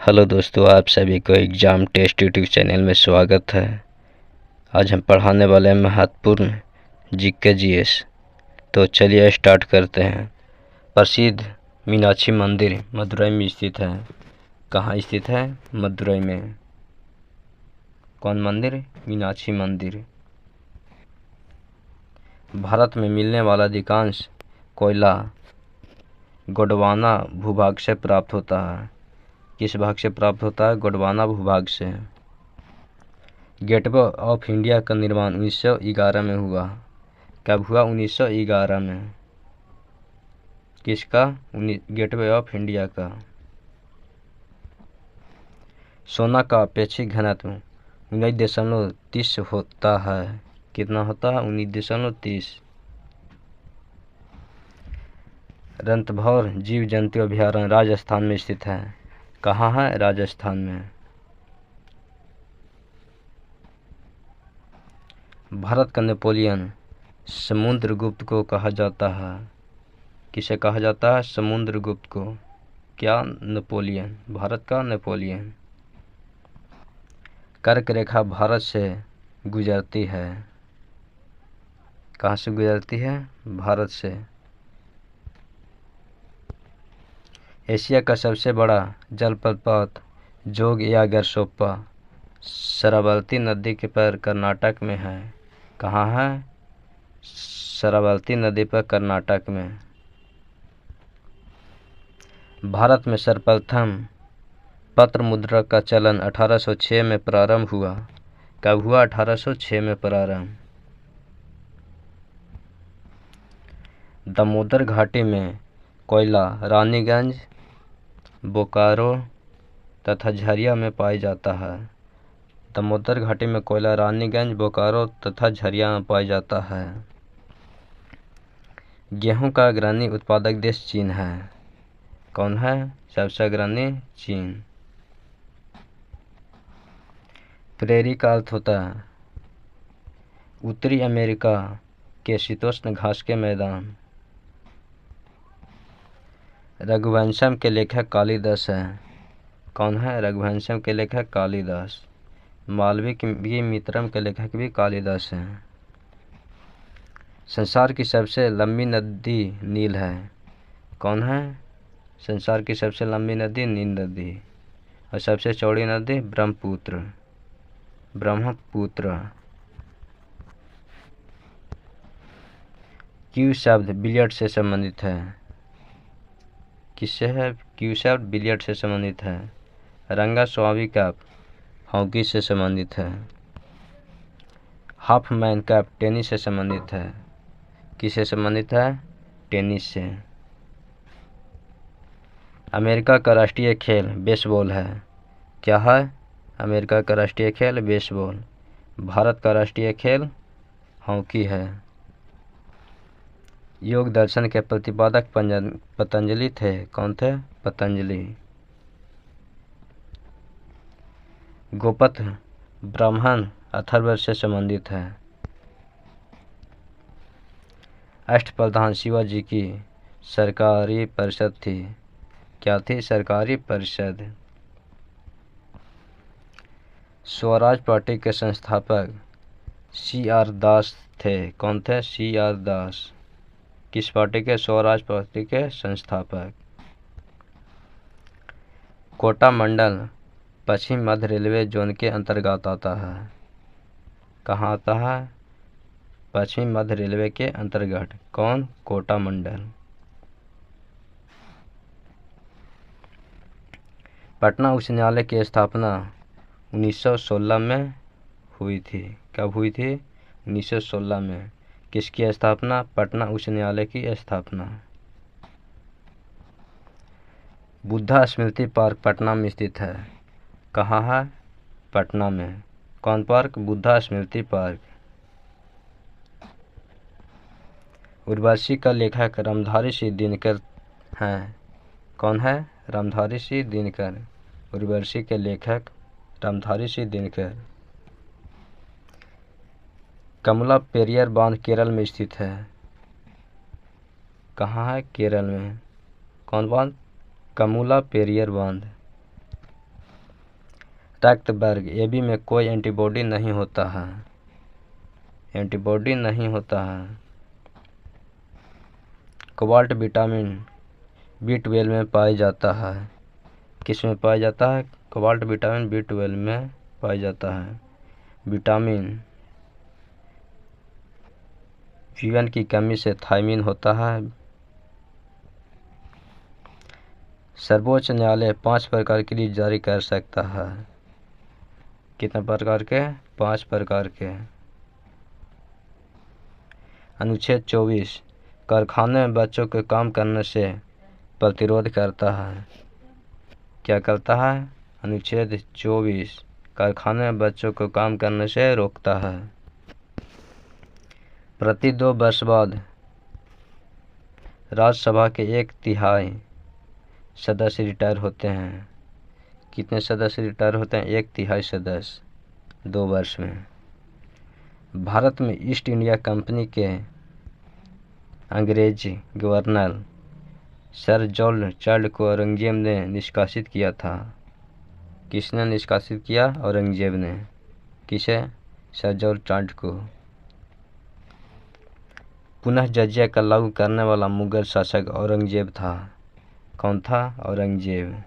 Hello दोस्तों, आप सभी को एग्ज़ाम टेस्ट यूट्यूब चैनल में स्वागत है। आज हम पढ़ाने वाले हैं महत्वपूर्ण जीके जीएस। तो चलिए स्टार्ट करते हैं। प्रसिद्ध मीनाक्षी मंदिर मदुरई में स्थित है। कहाँ स्थित है? मदुरई में। कौन मंदिर? मीनाक्षी मंदिर। भारत में मिलने वाला अधिकांश कोयला गोंडवाना भूभाग से प्राप्त होता है। किस भाग से प्राप्त होता है? गोंडवाना भूभाग से। गेटवे ऑफ इंडिया का निर्माण 1911 में हुआ। कब हुआ? 1911 में। किसका? गेटवे ऑफ इंडिया का। सोना का अपेक्षित घनत्व 19.30 होता है। कितना होता है? 19.30। रणथंभौर जीव जंतु अभयारण्य राजस्थान में स्थित है। कहाँ है? राजस्थान में। भारत का नेपोलियन समुद्रगुप्त को कहा जाता है। किसे कहा जाता है? समुद्रगुप्त को। क्या? नेपोलियन। भारत का नेपोलियन। कर्क रेखा भारत से गुजरती है। कहाँ से गुजरती है? भारत से। एशिया का सबसे बड़ा जलप्रपात जोग या गरसोप्पा शरावती नदी के पर कर्नाटक में है। कहाँ है? शरावती नदी पर कर्नाटक में। भारत में सर्वप्रथम पत्र मुद्रा का चलन 1806 में प्रारंभ हुआ। कब हुआ? 1806 में प्रारंभ। दामोदर घाटी में कोयला रानीगंज, बोकारो तथा झरिया में पाया जाता है। दामोदर घाटी में कोयला रानीगंज, बोकारो तथा झरिया में पाया जाता है। गेहूं का अग्रणी उत्पादक देश चीन है। कौन है सबसे अग्रणी? चीन। प्रेरी का अर्थ होता है उत्तरी अमेरिका के शीतोष्ण घास के मैदान। रघुवंशम के लेखक कालिदास है। कौन है? रघुवंशम के लेखक कालिदास। मालविकी मित्रम के लेखक भी कालिदास हैं। संसार की सबसे लंबी नदी नील है। कौन है? संसार की सबसे लंबी नदी नील नदी। और सबसे चौड़ी नदी ब्रह्मपुत्र। ब्रह्मपुत्र। क्यू शब्द बिलियर्ड से संबंधित है। किससे है? क्यू शब्द बिलियर्ड से संबंधित है। रंगा स्वामी कप हॉकी से संबंधित है। हाफ मैन कप टेनिस से संबंधित है। किससे संबंधित है? टेनिस से। अमेरिका का राष्ट्रीय खेल बेसबॉल है। क्या है? अमेरिका का राष्ट्रीय खेल बेसबॉल। भारत का राष्ट्रीय खेल हॉकी है। योग दर्शन के प्रतिपादक पतंजलि थे। कौन थे? पतंजलि। गोपथ ब्राह्मण अथर्ववेद से संबंधित है। अष्टप्रधान शिवाजी की सरकारी परिषद थी। क्या थी? सरकारी परिषद। स्वराज पार्टी के संस्थापक CR दास थे। कौन थे? CR दास। किस पार्टी के? स्वराज पार्टी के संस्थापक। कोटा मंडल पश्चिम मध्य रेलवे जोन के अंतर्गत आता है। कहाँ आता है? पश्चिम मध्य रेलवे के अंतर्गत। कौन? कोटा मंडल। पटना उच्च न्यायालय की स्थापना 1916 में हुई थी। कब हुई थी? 1916 में। किसकी स्थापना? पटना उच्च न्यायालय की स्थापना। बुद्धा स्मृति पार्क पटना में स्थित है। कहाँ है? पटना में। कौन पार्क? बुद्धा स्मृति पार्क। उर्वशी का लेखक रामधारी सिंह दिनकर हैं। कौन है? रामधारी सिंह दिनकर। उर्वशी के लेखक रामधारी सिंह दिनकर। कमला पेरियार बांध केरल में स्थित है। कहाँ है? केरल में। कौन बांध? कमला पेरियार बांध। स्टैक्टबर्ग एबी में कोई एंटीबॉडी नहीं होता है, एंटीबॉडी नहीं होता है। कोबाल्ट विटामिन B12 में पाया जाता है, किस में पाया जाता है? कोबाल्ट विटामिन B12 में पाया जाता है। विटामिन B1 की कमी से थायमीन होता है। सर्वोच्च न्यायालय 5 प्रकार की लीज जारी कर सकता है, कितने प्रकार के? 5 प्रकार के। अनुच्छेद 24 कारखाने में बच्चों के काम करने से प्रतिरोध करता है, क्या करता है? अनुच्छेद 24 कारखाने में बच्चों को काम करने से रोकता है। प्रति 2 वर्ष बाद राज्यसभा के 1/3 सदस्य रिटायर होते हैं, कितने सदस्य रिटायर होते हैं? 1/3 सदस्य 2 वर्ष में। भारत में ईस्ट इंडिया कंपनी के अंग्रेजी गवर्नर सर जॉर्ज चार्ल्स को औरंगजेब ने निष्कासित किया था, किसने निष्कासित किया? औरंगजेब ने। किसे? सर जॉर्ज चार्ल्स को। पुनः जजिया का लागू करने वाला मुगल शासक औरंगजेब था, कौन था? औरंगजेब।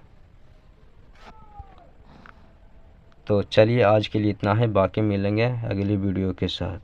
तो चलिए आज के लिए इतना ही, बाकी मिलेंगे अगली वीडियो के साथ।